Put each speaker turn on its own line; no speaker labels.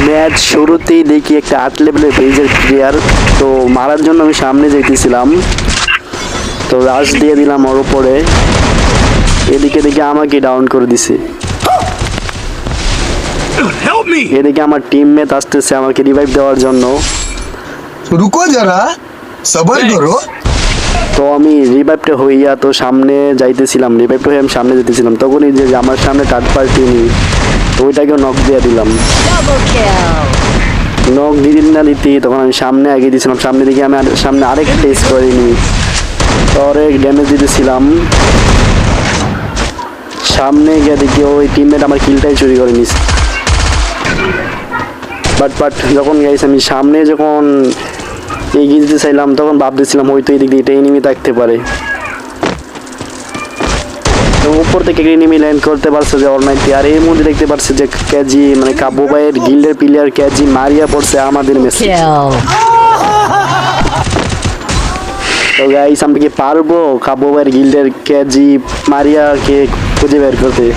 Match শুরুতেই দেখি একটা 8 লেভেলের পেজের প্লেয়ার, তো মারার জন্য আমি সামনে যাইতেছিলাম, তো রাশ দিয়ে দিলাম ওর উপরে। এদিকে দেখে আমাকে ডাউন করে দিছে। এদিকে আমার টিমমেট আসতেছে আমাকে রিভাইভ দেওয়ার জন্য।
रुको जरा सबर करो।
তো আমি রিভাইভটা হইয়া তো সামনে যাইতেছিলাম, রিভাইভটা হয়ে আমি সামনে যেতেছিলাম, তখনই যে আমার সামনে থার্ড পার্টি তো ওইটাকেও নক দিয়ে দিলাম। নক দিদি না দিতি তখন আমি সামনে এগিয়ে দিয়েছিলাম, সামনে দিকে আমি সামনে আরেক টেস্ট করিনি, তো অনেক ড্যামেজ দিতেছিলাম। সামনে গিয়ে দেখি ওই টিমমেট আমার কিলটাই চুরি করে নিস। বাট যখন গাইছি আমি সামনে যখন এগিয়ে দিতে চাইলাম তখন ভাবতেছিলাম হয়তো এই দিক দিয়ে এটা এনিমি থাকতে পারে। তো উপর থেকে এনিমি ল্যান্ড করতে পারছে যে অলমাইটি, আর এর মধ্যে দেখতে পারছে যে কেজি মানে কাবু ভাইয়ের গিল্ডের প্লেয়ার কেজি মারিয়া পড়ছে আমাদের মেসে। তো গাইস আমি কি পারবো কাবু ভাইয়ের গিল্ডের কেজি মারিয়াকে খুঁজে বের করতে?